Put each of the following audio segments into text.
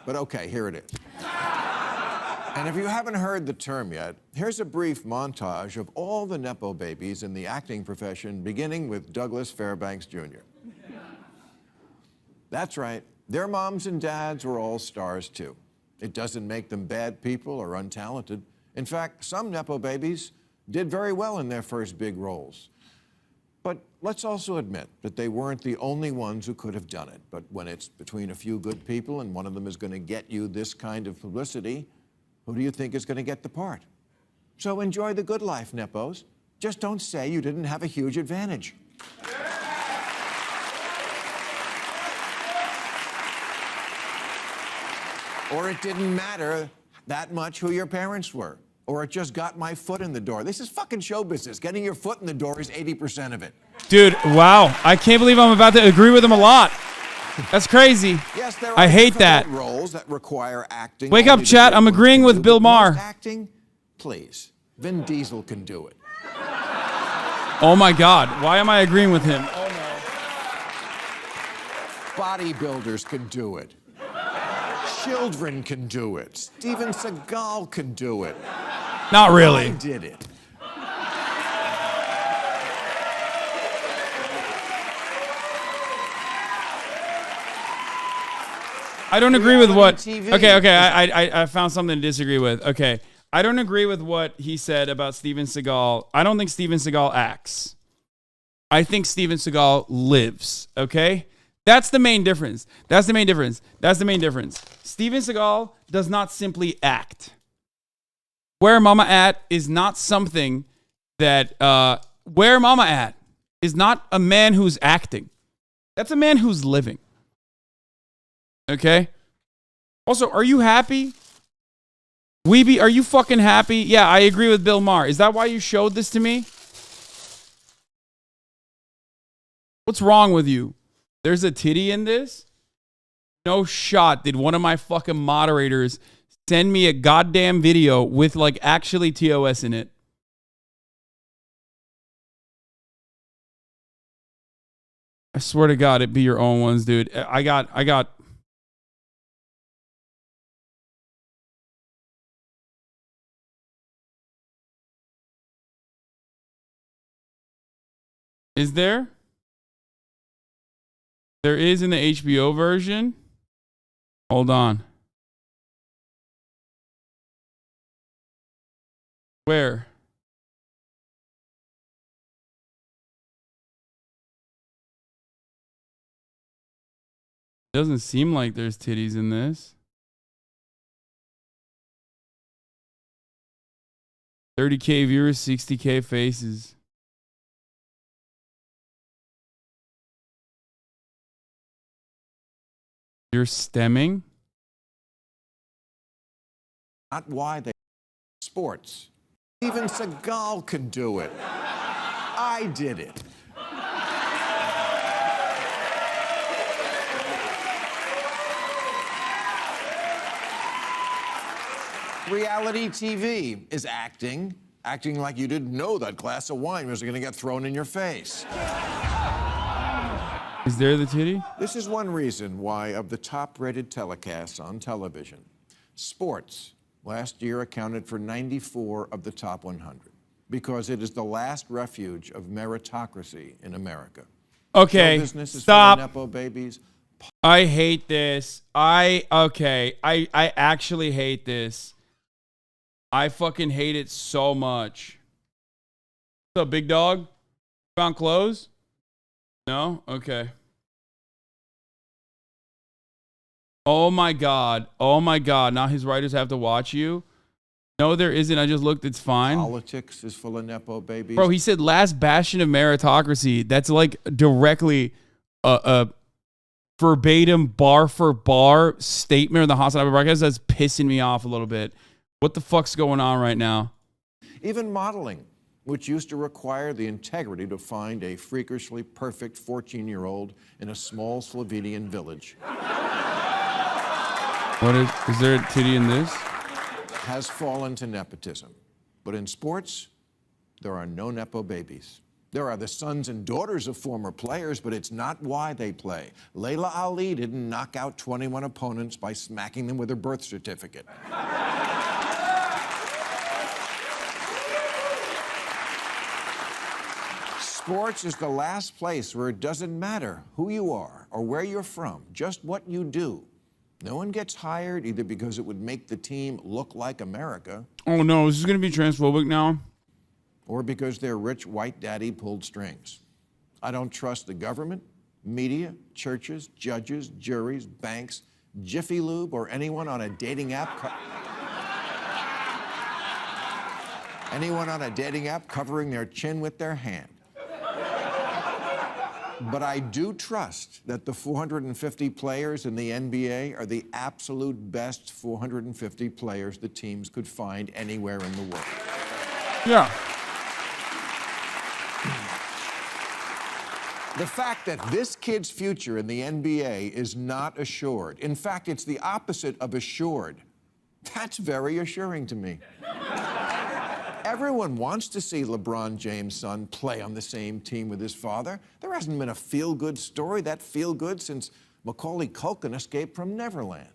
but okay, here it is. And if you haven't heard the term yet, here's a brief montage of all the Nepo babies in the acting profession, beginning with Douglas Fairbanks Jr. That's right, their moms and dads were all stars too. It doesn't make them bad people or untalented. In fact, some Nepo babies did very well in their first big roles. But let's also admit that they weren't the only ones who could have done it. But when it's between a few good people and one of them is going to get you this kind of publicity, who do you think is going to get the part? So enjoy the good life, Nepos. Just don't say you didn't have a huge advantage. Or it didn't matter that much who your parents were. Or it just got my foot in the door. This is fucking show business. Getting your foot in the door is 80% of it. Dude, wow. I can't believe I'm about to agree with him a lot. That's crazy. Yes, there are I hate that. roles that require acting. Wake up, chat. I'm agreeing with Bill Maher. Acting, please. Vin Diesel can do it. Oh my God. Why am I agreeing with him? Oh no. Bodybuilders can do it. Children can do it. Steven Seagal can do it. Not really. I did it. I don't agree with what. TV. Okay. I found something to disagree with. Okay. I don't agree with what he said about Steven Seagal. I don't think Steven Seagal acts. I think Steven Seagal lives. Okay? That's the main difference. Steven Seagal does not simply act. Where Mama At is not something that, Where Mama At is not a man who's acting. That's a man who's living. Okay? Also, are you happy? Weeby, are you fucking happy? Yeah, I agree with Bill Maher. Is that why you showed this to me? What's wrong with you? There's a titty in this? No shot did one of my fucking moderators send me a goddamn video with like actually TOS in it. I swear to God, it'd be your own ones, dude. I got. Is there? There is in the HBO version. Hold on. Where? Doesn't seem like there's titties in this. 30K viewers, 60K faces. You're stemming? Not why they sports. Even Seagal can do it. I did it. Reality TV is acting like you didn't know that glass of wine was going to get thrown in your face. Is there the titty? This is one reason why, of the top-rated telecasts on television, sports last year accounted for 94 of the top 100, because it is the last refuge of meritocracy in America. Okay, stop. Nepo babies. I hate this. I actually hate this. I fucking hate it so much. What's up, big dog? Found clothes? No? Okay. Oh my God. Now his writers have to watch you. No, there isn't. I just looked. It's fine. Politics is full of Nepo babies. Bro, he said last bastion of meritocracy. That's like directly a verbatim bar for bar statement of the HasanAbi broadcast. That's pissing me off a little bit. What the fuck's going on right now? Even modeling, which used to require the integrity to find a freakishly perfect 14-year-old in a small Slovenian village. What is there a titty in this? Has fallen to nepotism. But in sports, there are no Nepo babies. There are the sons and daughters of former players, but it's not why they play. Layla Ali didn't knock out 21 opponents by smacking them with her birth certificate. Sports is the last place where it doesn't matter who you are or where you're from, just what you do. No one gets hired either because it would make the team look like America. Oh no, this is going to be transphobic now. Or because their rich white daddy pulled strings. I don't trust the government, media, churches, judges, juries, banks, Jiffy Lube, or anyone on a dating app. Anyone on a dating app covering their chin with their hand. But I do trust that the 450 players in the NBA are the absolute best 450 players the teams could find anywhere in the world. Yeah. The fact that this kid's future in the NBA is not assured, in fact, it's the opposite of assured, that's very assuring to me. Everyone wants to see LeBron James' son play on the same team with his father. There hasn't been a feel-good story that feel-good since Macaulay Culkin escaped from Neverland.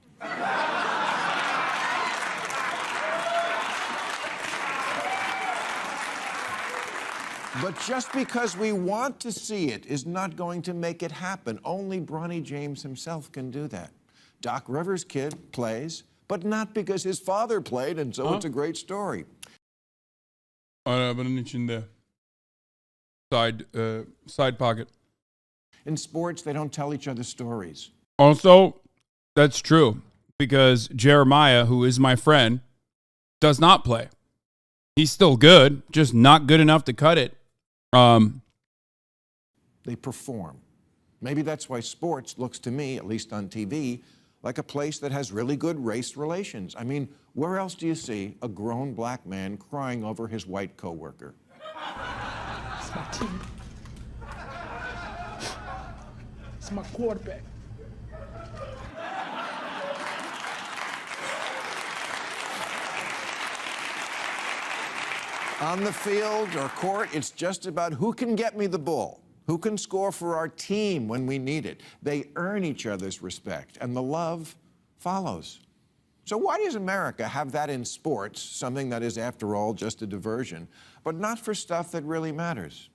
But just because we want to see it is not going to make it happen. Only Bronny James himself can do that. Doc Rivers' kid plays, but not because his father played, and so it's a great story. Arabanın içinde. Side pocket. In sports, they don't tell each other stories. Also, that's true because Jeremiah, who is my friend, does not play. He's still good, just not good enough to cut it. They perform. Maybe that's why sports looks to me, at least on TV, like a place that has really good race relations. I mean, where else do you see a grown black man crying over his white coworker? It's my team. It's my quarterback. On the field or court, it's just about who can get me the ball, who can score for our team when we need it. They earn each other's respect, and the love follows. So why does America have that in sports, something that is, after all, just a diversion, but not for stuff that really matters?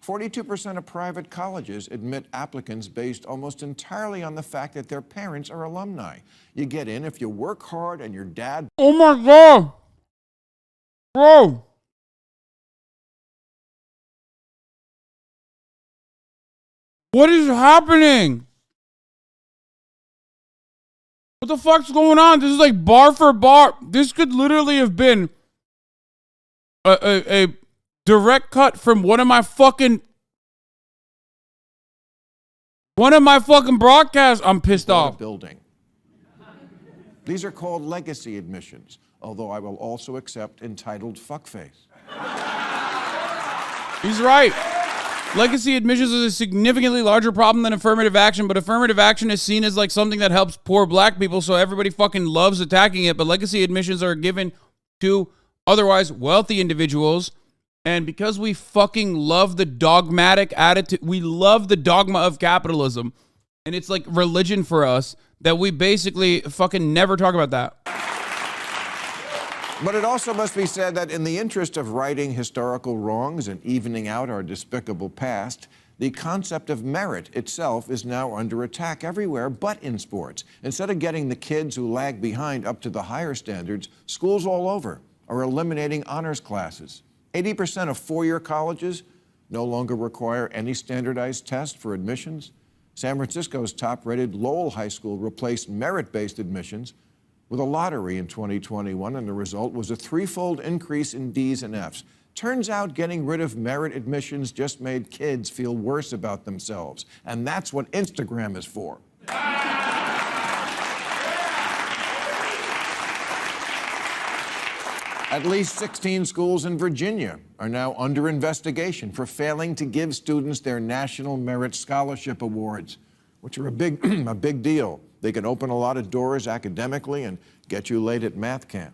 42% of private colleges admit applicants based almost entirely on the fact that their parents are alumni. You get in if you work hard and your dad... Oh my God! Bro! What is happening? What the fuck's going on? This is like bar for bar. This could literally have been a direct cut from one of my fucking broadcasts. I'm pissed off. Building. These are called legacy admissions, although I will also accept entitled fuckface. He's right. Legacy admissions is a significantly larger problem than affirmative action, but affirmative action is seen as like something that helps poor black people, so everybody fucking loves attacking it, but legacy admissions are given to otherwise wealthy individuals, and because we fucking love the dogmatic attitude, we love the dogma of capitalism, and it's like religion for us, that we basically fucking never talk about that. But it also must be said that in the interest of righting historical wrongs and evening out our despicable past, the concept of merit itself is now under attack everywhere but in sports. Instead of getting the kids who lag behind up to the higher standards, schools all over are eliminating honors classes. 80% of four-year colleges no longer require any standardized test for admissions. San Francisco's top-rated Lowell High School replaced merit-based admissions with a lottery in 2021, and the result was a threefold increase in D's and F's. Turns out getting rid of merit admissions just made kids feel worse about themselves, and that's what Instagram is for. At least 16 schools in Virginia are now under investigation for failing to give students their National Merit Scholarship Awards, which are a big deal. They can open a lot of doors academically and get you late at math camp.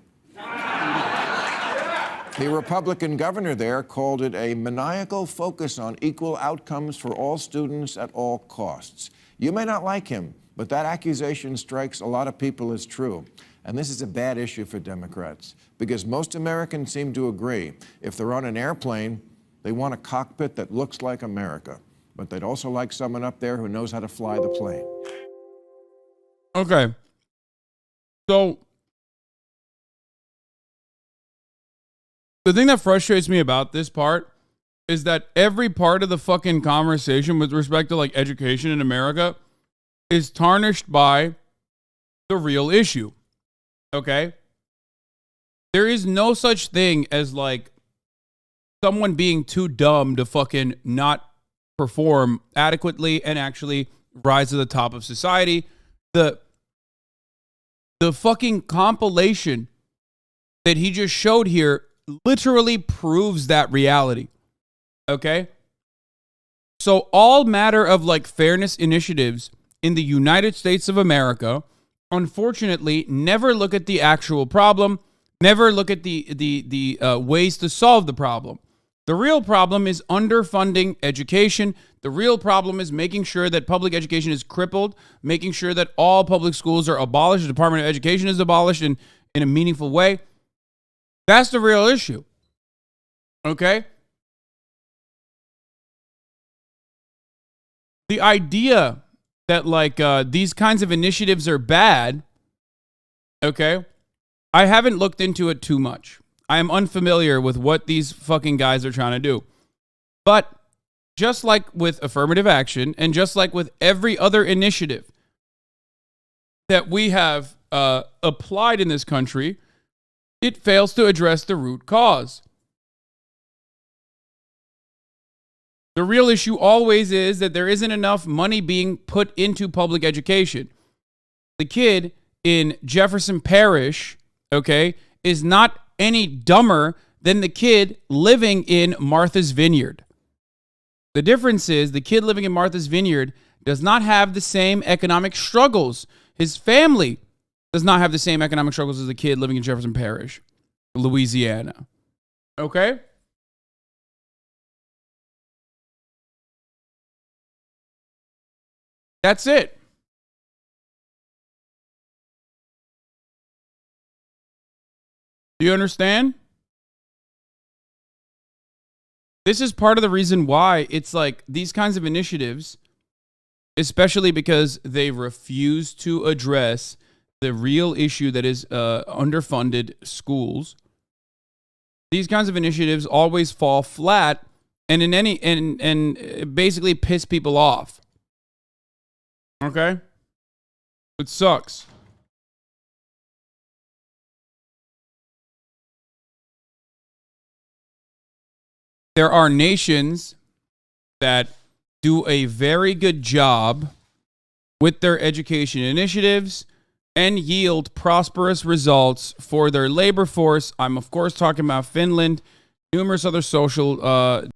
The Republican governor there called it a maniacal focus on equal outcomes for all students at all costs. You may not like him, but that accusation strikes a lot of people as true. And this is a bad issue for Democrats, because most Americans seem to agree if they're on an airplane, they want a cockpit that looks like America, but they'd also like someone up there who knows how to fly the plane. Okay. So the thing that frustrates me about this part is that every part of the fucking conversation with respect to like education in America is tarnished by the real issue. Okay? There is no such thing as like someone being too dumb to fucking not perform adequately and actually rise to the top of society. The fucking compilation that he just showed here literally proves that reality. Okay? So all matter of like fairness initiatives in the United States of America, unfortunately, never look at the actual problem, never look at the ways to solve the problem. The real problem is underfunding education. The real problem is making sure that public education is crippled, making sure that all public schools are abolished, the Department of Education is abolished in a meaningful way. That's the real issue. Okay? The idea that like these kinds of initiatives are bad, okay, I haven't looked into it too much. I am unfamiliar with what these fucking guys are trying to do. But just like with affirmative action and just like with every other initiative that we have applied in this country, it fails to address the root cause. The real issue always is that there isn't enough money being put into public education. The kid in Jefferson Parish, okay, is not any dumber than the kid living in Martha's Vineyard. The difference is the kid living in Martha's Vineyard does not have the same economic struggles. His family does not have the same economic struggles as the kid living in Jefferson Parish, Louisiana. Okay? That's it. Do you understand? This is part of the reason why it's like these kinds of initiatives, especially because they refuse to address the real issue that is underfunded schools. These kinds of initiatives always fall flat and basically piss people off. Okay? It sucks. There are nations that do a very good job with their education initiatives and yield prosperous results for their labor force. I'm, of course, talking about Finland, numerous other social